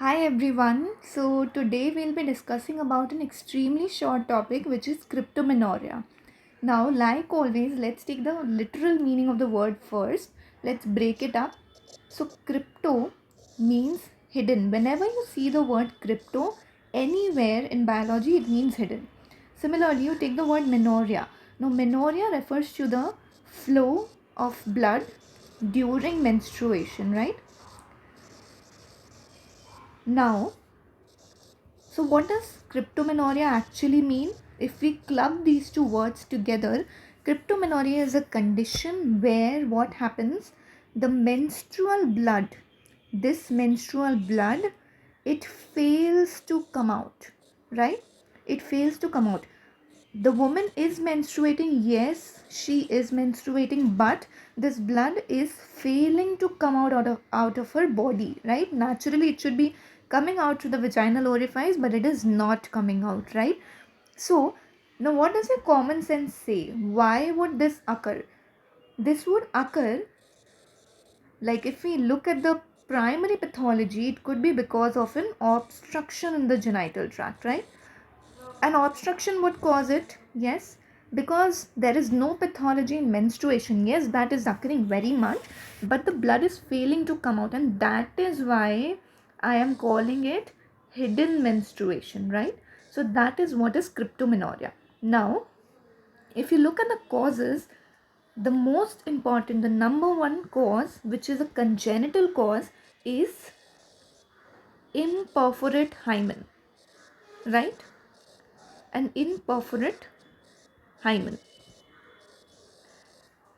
Hi everyone. So today we'll be discussing about an extremely short topic which is cryptomenorrhea. Now, like always, let's take the literal meaning of the word first. Let's break it up. So crypto means hidden. Whenever you see the word crypto anywhere in biology, it means hidden. Similarly, you take the word menorrhea. Now, menorrhea refers to the flow of blood during menstruation, right? Now, so, what does cryptomenorrhea actually mean? If we club these two words together, cryptomenorrhea is a condition where what happens? The menstrual blood, this menstrual blood, it fails to come out, right? It fails to come out. The woman is menstruating, yes, she is menstruating, but this blood is failing to come out of her body, right? Naturally it should be coming out through the vaginal orifice, but it is not coming out, right? So now what does your common sense say? Why would this occur? This would occur, like, if we look at the primary pathology, it could be because of an obstruction in the genital tract, right? An obstruction would cause it, yes, because there is no pathology in menstruation. Yes, that is occurring very much, but the blood is failing to come out, and that is why I am calling it hidden menstruation, right? So that is what is cryptomenorrhea. Now, if you look at the causes, the most important, the number one cause, which is a congenital cause, is imperforate hymen, right? An imperforate hymen,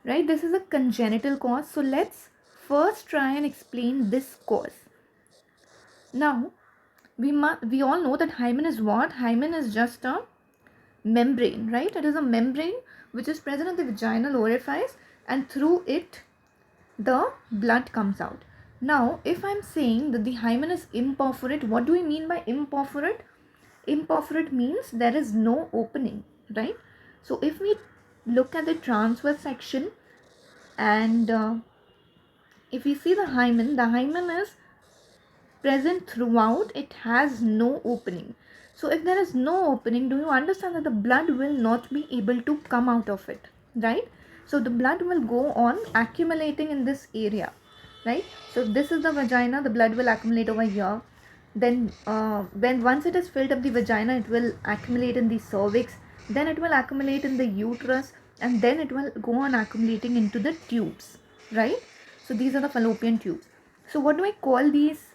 right? This is a congenital cause. So let's first try and explain this cause. Now, we all know that hymen is what? Hymen is just a membrane, right? It is a membrane which is present in the vaginal orifice, and through it the blood comes out. Now, if I'm saying that the hymen is imperforate, what do we mean by imperforate? Imperforate means there is no opening, right? So if we look at the transverse section, and if you see the hymen is present throughout, it has no opening. So if there is no opening, do you understand that the blood will not be able to come out of it, right? So the blood will go on accumulating in this area, right? So this is the vagina, the blood will accumulate over here. Then when once it is filled up the vagina, it will accumulate in the cervix, then it will accumulate in the uterus, and then it will go on accumulating into the tubes, right? So these are the fallopian tubes. So what do I call these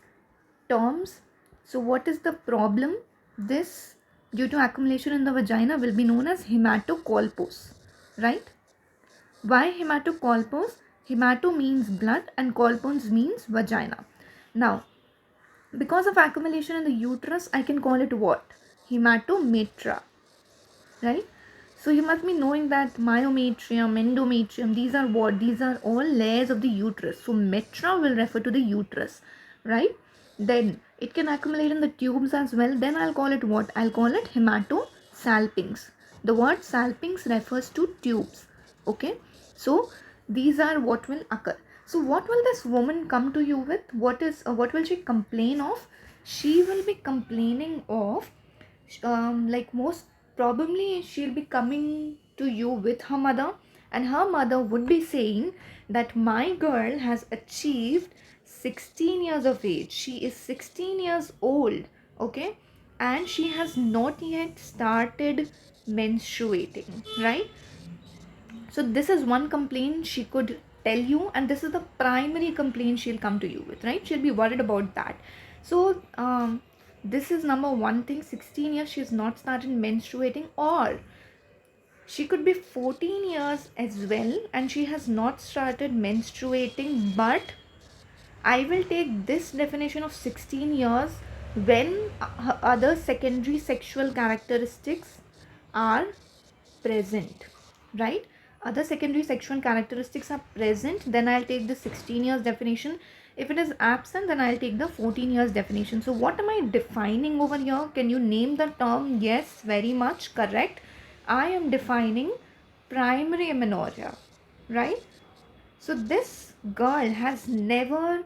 terms? So what is the problem? This, due to accumulation in the vagina, will be known as hematocolpos, right? Why hematocolpos? Hemato means blood and colpons means vagina. Now, because of accumulation in the uterus, I can call it what? Hematometra, right? So you must be knowing that myometrium, endometrium, these are what? These are all layers of the uterus. So metra will refer to the uterus, right? Then it can accumulate in the tubes as well. Then I'll call it what? I'll call it hematosalpinx. The word salpinx refers to tubes. Okay. So these are what will occur. So what will this woman come to you with? What will she complain of? She will be complaining of, like, most probably she'll be coming to you with her mother, and her mother would be saying that my girl has achieved 16 years of age. She is 16 years old, okay, and she has not yet started menstruating, right? So this is one complaint she could tell you, and this is the primary complaint she'll come to you with, right? She'll be worried about that. So this is number one thing. 16 years she has not started menstruating, or she could be 14 years as well and she has not started menstruating. But I will take this definition of 16 years when her other secondary sexual characteristics are present, right? Other secondary sexual characteristics are present, then I'll take the 16 years definition. If it is absent, then I'll take the 14 years definition. So what am I defining over here? Can you name the term? Yes, very much correct. I am defining primary amenorrhea, right? So this girl has never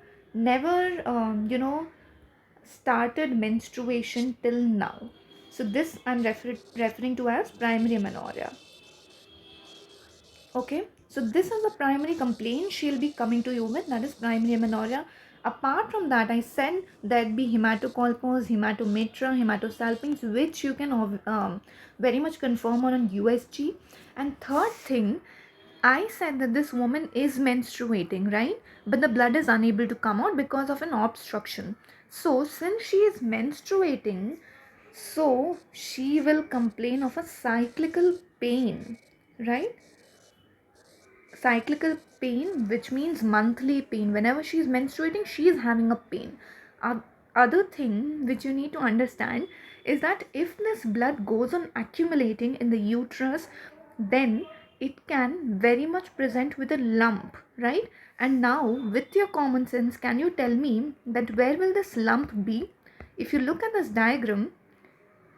started menstruation till now. So this I'm referring to as primary amenorrhea. Okay, so this is the primary complaint she'll be coming to you with, that is primary amenorrhea. Apart from that, I said there'd be hematocolpos, hematometra, hematosalpinx, which you can very much confirm on USG. And third thing, I said that this woman is menstruating, right? But the blood is unable to come out because of an obstruction. So since she is menstruating, so she will complain of a cyclical pain, right? Cyclical pain, which means monthly pain. Whenever she is menstruating, she is having a pain. Other thing which you need to understand is that if this blood goes on accumulating in the uterus, then it can very much present with a lump, right? And now with your common sense, can you tell me that where will this lump be? If you look at this diagram,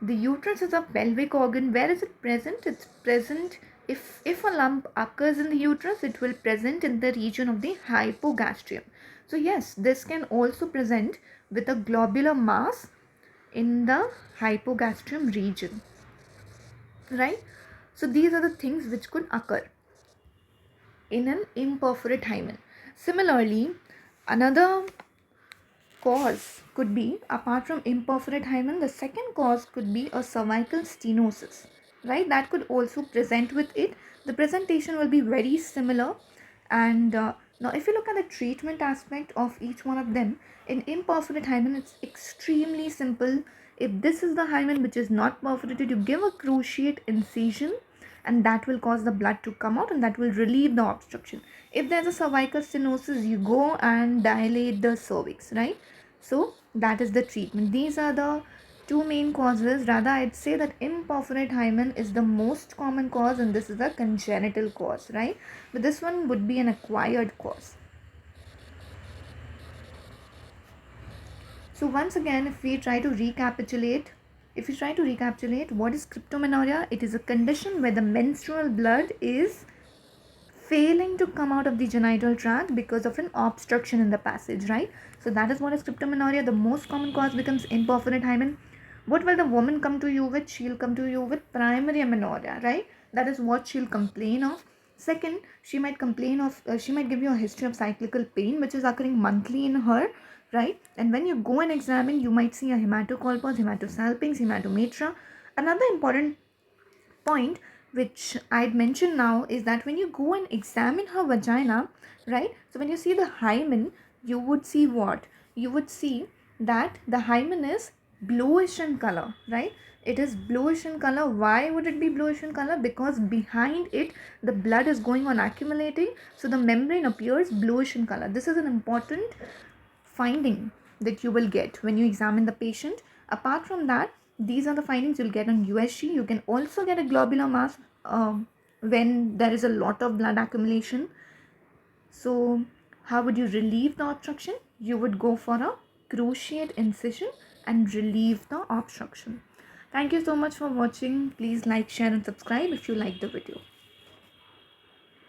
the uterus is a pelvic organ. Where is it present? It's present, if a lump occurs in the uterus, it will present in the region of the hypogastrium. So yes, this can also present with a globular mass in the hypogastrium region, right? So these are the things which could occur in an imperforate hymen. Similarly, another cause could be, apart from imperforate hymen, the second cause could be a cervical stenosis, right? That could also present with it. The presentation will be very similar. And now if you look at the treatment aspect of each one of them, in imperforate hymen, it's extremely simple. If this is the hymen which is not perforated, you give a cruciate incision, and that will cause the blood to come out, and that will relieve the obstruction. If there's a cervical stenosis, you go and dilate the cervix, right? So that is the treatment. These are the two main causes. Rather, I'd say that imperforate hymen is the most common cause, and this is a congenital cause, right? But this one would be an acquired cause. So once again, if we try to recapitulate, what is cryptomenorrhea? It is a condition where the menstrual blood is failing to come out of the genital tract because of an obstruction in the passage, right? So that is what is cryptomenorrhea. The most common cause becomes imperforate hymen. What will the woman come to you with? She'll come to you with primary amenorrhea, right? That is what she'll complain of. Second, she might complain of, she might give you a history of cyclical pain, which is occurring monthly in her, right? And when you go and examine, you might see a hematocolpos, hematosalpinx, hematometra. Another important point which I'd mention now is that when you go and examine her vagina, right? So when you see the hymen, you would see what? You would see that the hymen is bluish in color, right? It is bluish in color. Why would it be bluish in color? Because behind it, the blood is going on accumulating. So the membrane appears bluish in color. This is an important finding that you will get when you examine the patient. Apart from that, these are the findings you'll get on USG. You can also get a globular mass when there is a lot of blood accumulation. So how would you relieve the obstruction? You would go for a cruciate incision and relieve the obstruction. Thank you so much for watching. Please like, share and subscribe if you like the video.